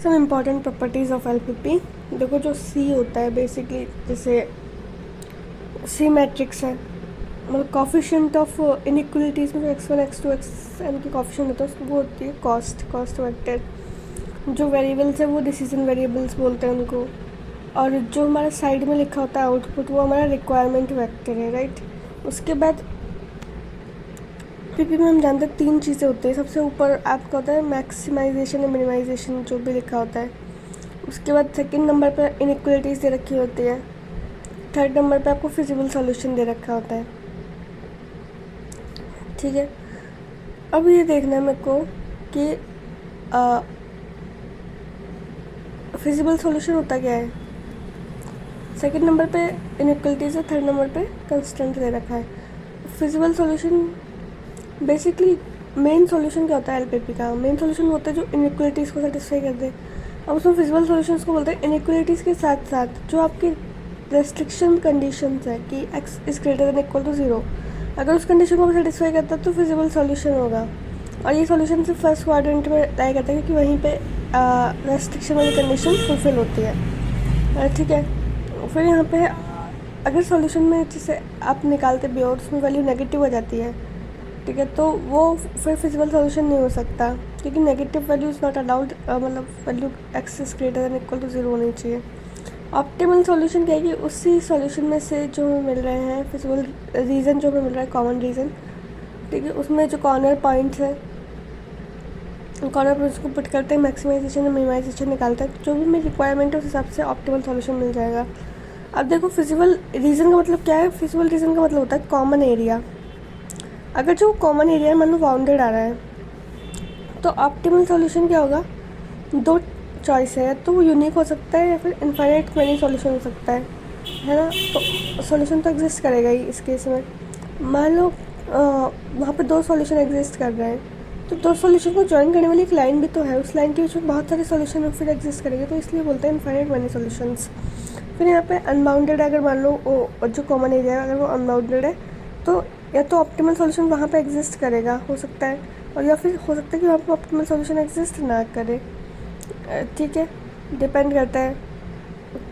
Some important properties of LPP. देखो जो सी होता है बेसिकली, जैसे सी मैट्रिक्स है, मतलब कॉफिशिएंट ऑफ इनइक्वलिटीज़ में जो x1 x2 xn की कॉफिशिएंट होता है वो होती है कॉस्ट वेक्टर। जो वेरिएबल्स है वो डिसीजन वेरिएबल्स बोलते हैं उनको। और जो हमारा साइड में लिखा होता है आउटपुट, वो हमारा रिक्वायरमेंट वेक्टर है, राइट। उसके बाद पीपी में हम जानते हैं 3 चीज़ें होती हैं। सबसे ऊपर आपका होता है मैक्सिमाइजेशन या मिनिमाइजेशन, जो भी लिखा होता है। उसके बाद सेकंड नंबर पर इनइक्वलिटीज़ दे रखी होती है। थर्ड नंबर पे आपको फिजिबल सॉल्यूशन दे रखा होता है, ठीक है। अब ये देखना है मेरे को कि फिजिबल सॉल्यूशन होता क्या है। सेकंड नंबर पे इनइक्वलिटीज़ है, थर्ड नंबर पे कंस्टेंट दे रखा है। Feasible solution basically main solution क्या होता है एलपीपी का? मेन सॉल्यूशन होता है जो इनइक्वलिटीज़ को सेटिस्फाई कर दे। अब उसमें फिजिबल सॉल्यूशंस को बोलते हैं इनइक्वलिटीज़ के साथ साथ जो आपकी रेस्ट्रिक्शन कंडीशंस है कि x is greater than equal to 0, अगर उस कंडीशन को भी सेटिस्फाई करता है तो फिजिबल सॉल्यूशन होगा। और ये सॉल्यूशन सिर्फ फर्स्ट क्वाड्रेंट में लाया करता है, क्योंकि वहीं पे रेस्ट्रिक्शन वाली कंडीशन फुलफिल होती है, ठीक है। फिर यहाँ पे अगर सॉल्यूशन में जैसे आप निकालते भी हो और उसमें वैल्यू नेगेटिव हो जाती है, ठीक है, तो वो फिर फिजिबल सॉल्यूशन नहीं हो सकता, क्योंकि negative value is not allowed. मतलब value x is greater than equal to 0 होनी चाहिए। ऑप्टिमल सॉल्यूशन क्या है कि उसी सॉल्यूशन में से जो हमें मिल रहे हैं फिजिबल रीज़न, जो हमें मिल रहा है कॉमन रीज़न, ठीक है, उसमें जो कॉर्नर पॉइंट्स है, कॉर्नर पॉइंट्स को पुट करते हैं, मैक्सिमाइजेशन और मिनिमाइजेशन निकालते हैं, जो भी मेरी रिक्वायरमेंट है उस हिसाब से ऑप्टिमल सॉल्यूशन मिल जाएगा। अब देखो फिजिबल रीज़न का मतलब क्या है। फिजिबल रीज़न का मतलब होता है कॉमन एरिया। अगर जो कॉमन एरिया मान लो बाउंडेड आ रहा है, तो ऑप्टिमल सॉल्यूशन क्या होगा? 2 चॉइस है, तो वो यूनिक हो सकता है या फिर इनफाइनाइट मैनी सॉल्यूशन हो सकता है ना। तो सॉल्यूशन तो एग्जिस्ट करेगा ही इस केस में। मान लो वहाँ पे 2 सॉल्यूशन एग्जिस्ट कर रहे हैं, तो 2 सॉल्यूशन को ज्वाइन करने वाली एक लाइन भी तो है, उस लाइन के बीच में बहुत सारे सॉल्यूशन फिर एग्जिस्ट करेंगे, तो इसलिए बोलते हैं इनफाइनाइट मैनी सॉल्यूशंस। फिर यहाँ पे अनबाउंडेड, अगर मान लो जो कॉमन एरिया है अगर वो अनबाउंडेड है, तो या तो ऑप्टिमल सॉल्यूशन वहाँ पे एग्जिस्ट करेगा, हो सकता है, और या फिर हो सकता है कि वहाँ पे ऑप्टिमल सॉल्यूशन एग्जिस्ट ना करे, ठीक है। डिपेंड करता है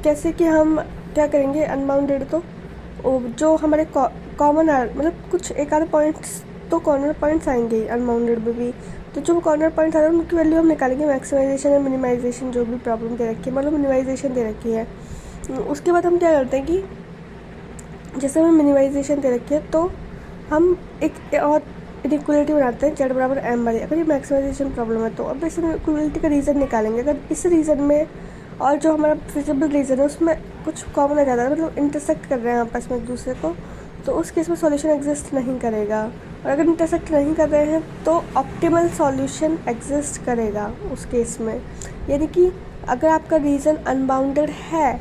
कैसे कि हम क्या करेंगे। अनबाउंडेड तो जो हमारे कॉमन मतलब कुछ एक आधे पॉइंट्स तो कॉर्नर पॉइंट्स आएंगे अनबाउंडेड में भी, तो जो कॉर्नर पॉइंट्स आ रहे हैं उनकी वैल्यू हम निकालेंगे मैक्सिमाइजेशन या मिनिमाइजेशन, जो भी प्रॉब्लम दे रखी है, मतलब मिनिमाइजेशन दे रखी है। उसके बाद हम क्या करते हैं कि जैसे हमें मिनिमाइजेशन दे रखी है, तो हम एक और इनइक्वलिटी बनाते हैं z बराबर m वाली। अगर ये मैक्सिमाइजेशन प्रॉब्लम है तो अब इस इनइक्वलिटी का रीज़न निकालेंगे। अगर इस रीज़न में और जो हमारा फिजिबल रीज़न है उसमें कुछ कॉमन आ जाता है, मतलब इंटरसेक्ट कर रहे हैं आपस में एक दूसरे को, तो उस केस में सॉल्यूशन एग्जिस्ट नहीं करेगा। और अगर इंटरसेक्ट नहीं कर रहे हैं तो ऑप्टिमल सॉल्यूशन एग्जिस्ट करेगा उस केस में। यानी कि अगर आपका रीज़न अनबाउंडेड है,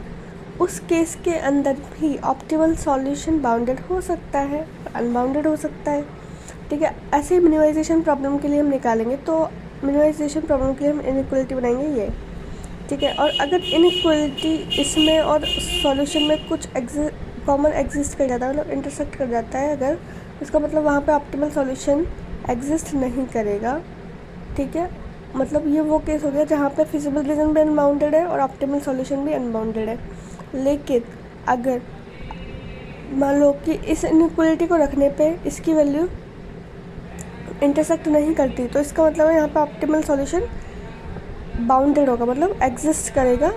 उस केस के अंदर भी ऑप्टिमल सॉल्यूशन बाउंडेड हो सकता है, अनबाउंडेड हो सकता है, ठीक है। ऐसे ही मिनिमाइजेशन प्रॉब्लम के लिए हम निकालेंगे, तो मिनिमाइजेशन प्रॉब्लम के लिए हम इनइक्वलिटी बनाएंगे ये, ठीक है। और अगर इनइक्वलिटी इसमें और सॉल्यूशन में कुछ कॉमन एग्जिस्ट कर जाता है, मतलब इंटरसेक्ट कर जाता है अगर, इसका मतलब वहाँ पे ऑप्टिमल सॉल्यूशन एग्जिस्ट नहीं करेगा, ठीक है। मतलब ये वो केस हो गया जहाँ पे फिजिबल रीज़न भी अनबाउंडेड है और ऑप्टिमल सॉल्यूशन भी अनबाउंडेड है। लेकिन अगर मान लो कि इस इनइक्वलिटी को रखने पे इसकी वैल्यू इंटरसेक्ट नहीं करती, तो इसका मतलब है यहाँ पे ऑप्टिमल सॉल्यूशन बाउंडेड होगा, मतलब एग्जिस्ट करेगा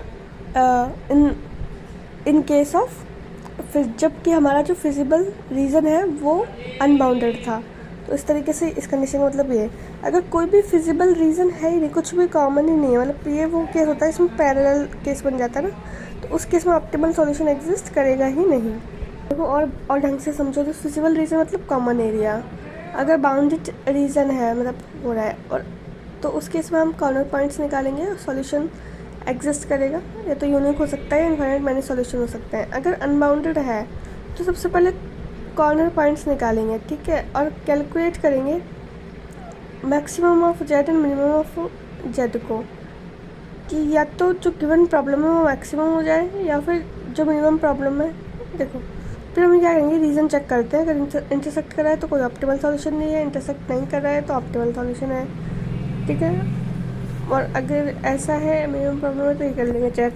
इन केस ऑफ, फिर जबकि हमारा जो फिजिबल रीज़न है वो अनबाउंडेड था। तो इस तरीके से इस कंडीशन का मतलब ये है, अगर कोई भी फिजिबल रीज़न है ही नहीं, कुछ भी कॉमन ही नहीं है, मतलब ये वो केस होता है इसमें पैरेलल केस बन जाता है ना, तो उस केस में ऑप्टिमल सॉल्यूशन एग्जिस्ट करेगा ही नहीं। देखो और ढंग से समझो तो फिजिबल रीज़न मतलब कॉमन एरिया। अगर बाउंडेड रीज़न है मतलब हो रहा है, और तो उस केस में हम कॉर्नर पॉइंट्स निकालेंगे और सॉल्यूशन एग्जिस्ट करेगा, या तो यूनिक हो सकता है या इनफाइनाइट मैनी सॉल्यूशन हो सकते हैं। अगर अनबाउंडेड है तो सबसे पहले कॉर्नर पॉइंट्स निकालेंगे, ठीक है, और कैलकुलेट करेंगे maximum of z and minimum of z को, कि या तो जो गिवन प्रॉब्लम है वो मैक्सिमम हो जाए या फिर जो मिनिमम प्रॉब्लम है। देखो फिर हम क्या करेंगे, रीज़न चेक करते हैं। अगर इंटरसेक्ट कर रहा है तो कोई ऑप्टिमल सॉल्यूशन नहीं है, इंटरसेक्ट नहीं कर रहा है तो ऑप्टिमल सॉल्यूशन है, ठीक है। और अगर ऐसा है मिनिमम प्रॉब्लम है तो ये कर लेंगे चेक।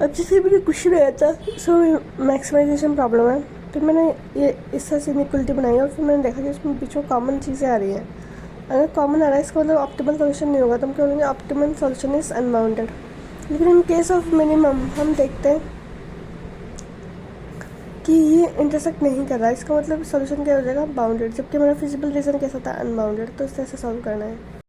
अब जैसे मैंने कुछ नहीं आता सो मैक्सिमाइजेशन प्रॉब्लम है, फिर मैंने ये इस तरह से इनइक्वलिटी बनाई और फिर मैंने देखा कि उसमें बीच में कॉमन चीज़ें आ रही हैं। अगर कॉमन आ रहा है इसका मतलब ऑप्टिमल सोल्यूशन नहीं होगा, तो हम क्या बोलेंगे ऑप्टिमल सोल्यूशन इज़ अनबाउंडेड। लेकिन इन केस ऑफ मिनिमम हम देखते हैं कि ये इंटरसेक्ट नहीं कर रहा है, इसका मतलब सोल्यूशन क्या हो जाएगा बाउंडेड, जबकि हमारा फिजिबल रीज़न कैसा था अनबाउंडेड। तो इस तरह से सॉल्व करना है।